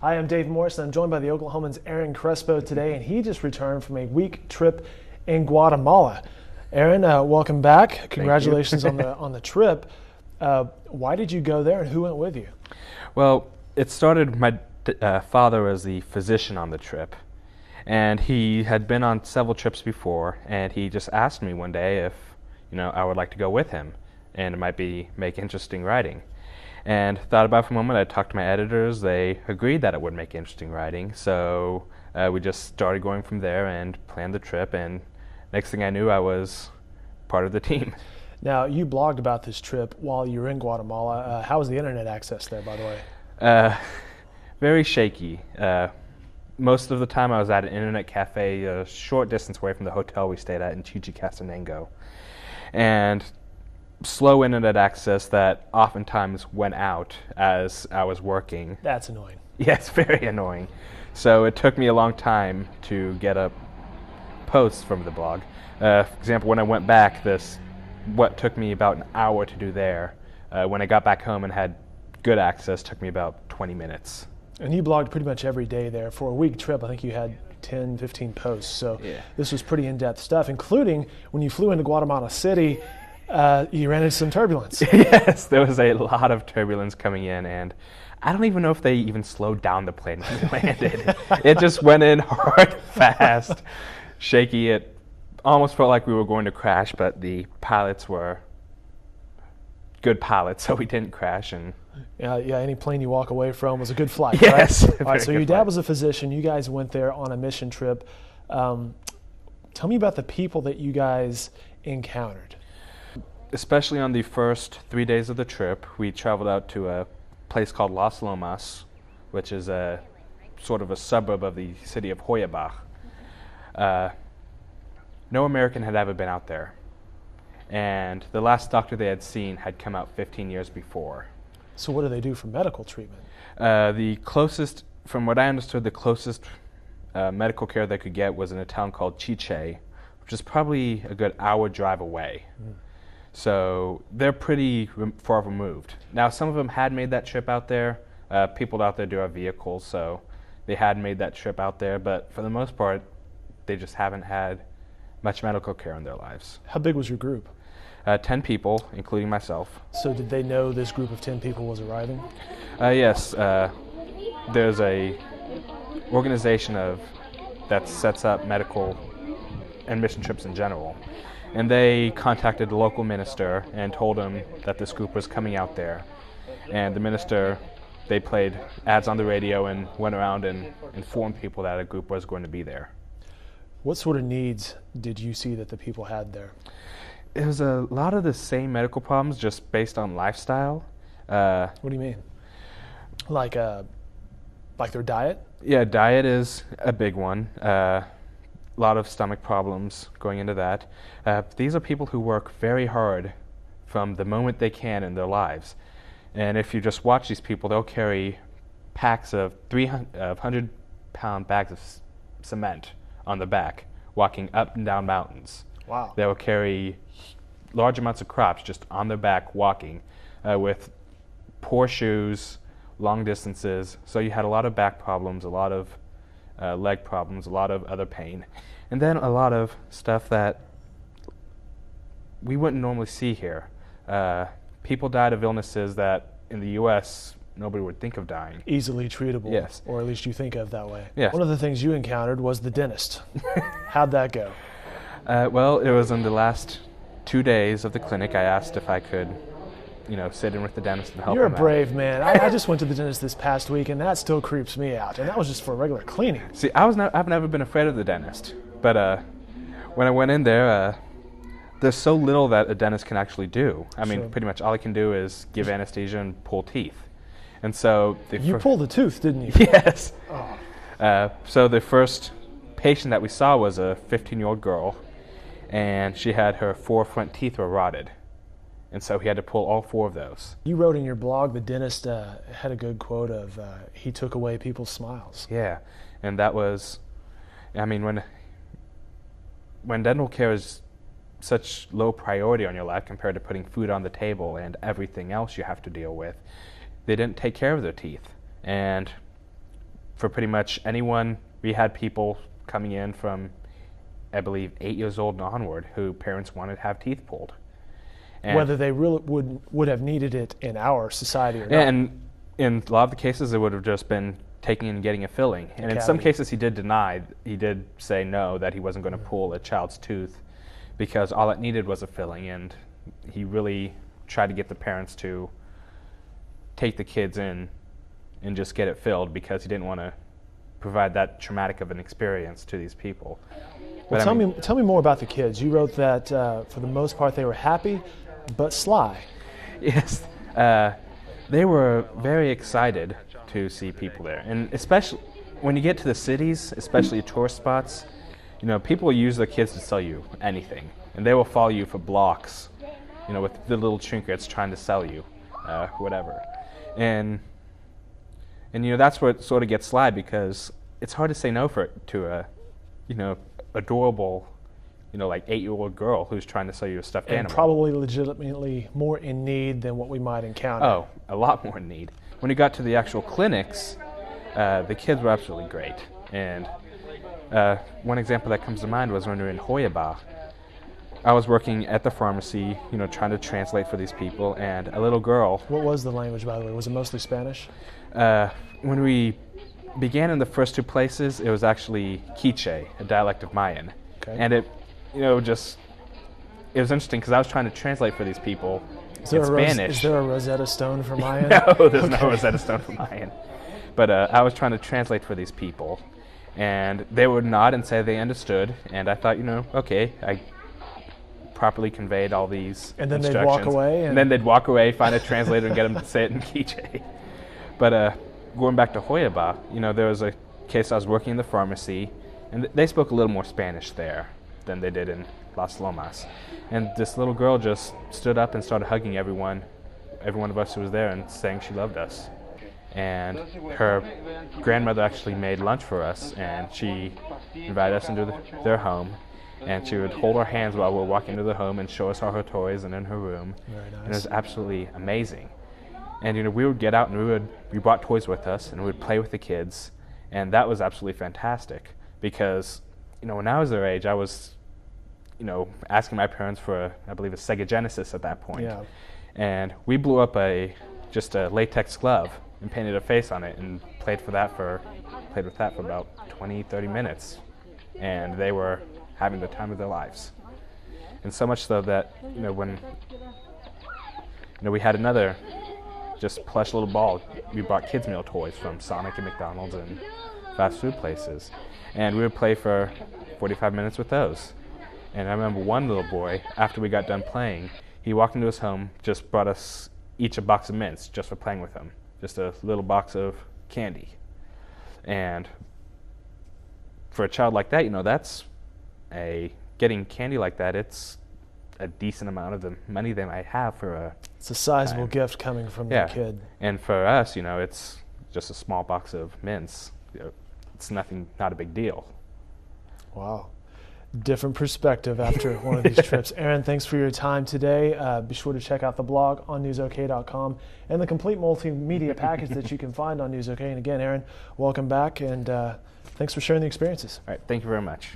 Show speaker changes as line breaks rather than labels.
Hi, I'm Dave Morris, and I'm joined by the Oklahoman's Aaron Crespo today, and he just returned from a week trip in Guatemala. Aaron, welcome back. Congratulations on the trip. Why did you go there, and who went with you?
Well, it started, my father was the physician on the trip, and he had been on several trips before, and he just asked me one day if I would like to go with him, and it might make interesting writing. And thought about it for a moment. I talked to my editors. They agreed that it would make interesting writing, so we just started going from there and planned the trip, and next thing I knew, I was part of the team.
Now, you blogged about this trip while you were in Guatemala. How was the internet access there, by the way?
Very shaky. Most of the time I was at an internet cafe a short distance away from the hotel we stayed at in Chichicastenango. And slow internet access that oftentimes went out as I was working.
That's annoying.
Yes, very annoying. So it took me a long time to get up posts from the blog. For example, when I went back, what took me about an hour to do there, when I got back home and had good access, took me about 20 minutes.
And you blogged pretty much every day there. For a week trip, I think you had 10, 15 posts. So
yeah. This
was pretty in-depth stuff, including when you flew into Guatemala City, you ran into some turbulence.
Yes, there was a lot of turbulence coming in, and I don't even know if they even slowed down the plane when we landed. It just went in hard, fast, shaky. It almost felt like we were going to crash, but the pilots were good pilots, so we didn't crash. And
yeah, any plane you walk away from was a good flight,
yes,
right? All right, so your dad was a physician. You guys went there on a mission trip. Tell me about the people that you guys encountered.
Especially on the first 3 days of the trip, we traveled out to a place called Las Lomas, which is a sort of a suburb of the city of Hoyabach. No American had ever been out there, and the last doctor they had seen had come out 15 years before.
So what do they do for medical treatment?
The closest, from what I understood, the closest medical care they could get was in a town called Chiche, which is probably a good hour drive away. So they're pretty far removed. Now, some of them had made that trip out there. People out there do have vehicles, so they had made that trip out there. But for the most part, they just haven't had much medical care in their lives.
How big was your group?
10 people, including myself.
So did they know this group of 10 people was arriving?
Yes. There's a organization that sets up medical and mission trips in general. And they contacted the local minister and told him that this group was coming out there. And the minister, they played ads on the radio and went around and informed people that a group was going to be there.
What sort of needs did you see that the people had there?
It was a lot of the same medical problems, just based on lifestyle.
What do you mean? Like their diet?
Yeah, diet is a big one. A lot of stomach problems going into that. These are people who work very hard from the moment they can in their lives. And if you just watch these people, they'll carry packs of 100-pound bags of cement on their back, walking up and down mountains.
Wow.
They will carry large amounts of crops just on their back, walking with poor shoes, long distances. So you had a lot of back problems, a lot of leg problems, a lot of other pain, and then a lot of stuff that we wouldn't normally see here. People died of illnesses that in the U.S. nobody would think of dying.
Easily treatable.
Yes.
Or at least you think of that way.
Yes.
One of the things you encountered was the dentist. How'd that go?
Well, it was in the last 2 days of the clinic. I asked if I could sit in with the dentist and help him out.
You're a brave man. I just went to the dentist this past week, and that still creeps me out. And that was just for regular cleaning.
See, I've never been afraid of the dentist, but when I went in there, there's so little that a dentist can actually do. I mean, pretty much all he can do is give anesthesia and pull teeth. And so
you pulled a tooth, didn't you?
Yes.
Oh.
So the first patient that we saw was a 15-year-old girl, and she had her 4 front teeth were rotted. And so he had to pull all 4 of those.
You wrote in your blog the dentist had a good quote of, he took away people's smiles.
Yeah, and that was, I mean, when dental care is such low priority on your life compared to putting food on the table and everything else you have to deal with, they didn't take care of their teeth. And for pretty much anyone. We had people coming in from, I believe, 8 years old and onward who parents wanted to have teeth pulled. And
whether they really would have needed it in our society or not.
And in a lot of the cases, it would have just been taking and getting a filling. And in some cases, he did deny. He did say no, that he wasn't going to pull a child's tooth because all it needed was a filling. And he really tried to get the parents to take the kids in and just get it filled because he didn't want to provide that traumatic of an experience to these people.
Well, tell me more about the kids. You wrote that for the most part they were happy, but sly.
Yes, they were very excited to see people there, and especially when you get to the cities, especially tourist spots, people use their kids to sell you anything, and they will follow you for blocks, with the little trinkets trying to sell you, whatever, and that's where it sort of gets sly because it's hard to say no to a, adorable, like 8-year-old girl who's trying to sell you a stuffed animal.
And probably legitimately more in need than what we might encounter.
Oh, a lot more in need. When we got to the actual clinics, the kids were absolutely great. And one example that comes to mind was when we were in Hoyaba. I was working at the pharmacy, trying to translate for these people, and a little girl.
What was the language, by the way? Was it mostly Spanish?
When we began in the first two places, it was actually Quiche, a dialect of Mayan.
Okay.
And it was interesting because I was trying to translate for these people in Spanish.
Is there a Rosetta Stone for Mayan?
No, there's no Rosetta Stone for Mayan. But I was trying to translate for these people, and they would nod and say they understood, and I thought, okay, I properly conveyed all these
and then
instructions.
They'd walk away?
And then they'd walk away, find a translator, and get them to say it in Quiche. But going back to Hoyaba, there was a case I was working in the pharmacy, and they spoke a little more Spanish there than they did in Las Lomas. And this little girl just stood up and started hugging every one of us who was there and saying she loved us. And her grandmother actually made lunch for us, and she invited us into their home. And she would hold our hands while we were walking into the home and show us all her toys and in her room.
Very nice.
And it was absolutely amazing. And we would get out and we brought toys with us and we would play with the kids, and that was absolutely fantastic because when I was their age, I was asking my parents for I believe a Sega Genesis at that point.
Yeah.
And we blew up just a latex glove and painted a face on it and played with that for about 20-30 minutes, and they were having the time of their lives. And so much so that when we had another just plush little ball. We bought kids' meal toys from Sonic and McDonald's and fast food places. And we would play for 45 minutes with those. And I remember one little boy, after we got done playing, he walked into his home, just brought us each a box of mints just for playing with him. Just a little box of candy. And for a child like that, that's getting candy like that, it's a decent amount of the money they might have for a...
It's a sizable gift coming from the kid.
And for us, it's just a small box of mints. It's not a big deal.
Wow. Different perspective after one of these trips. Aaron, thanks for your time today. Be sure to check out the blog on newsok.com and the complete multimedia package that you can find on NewsOK. And again, Aaron, welcome back, and thanks for sharing the experiences.
All right, thank you very much.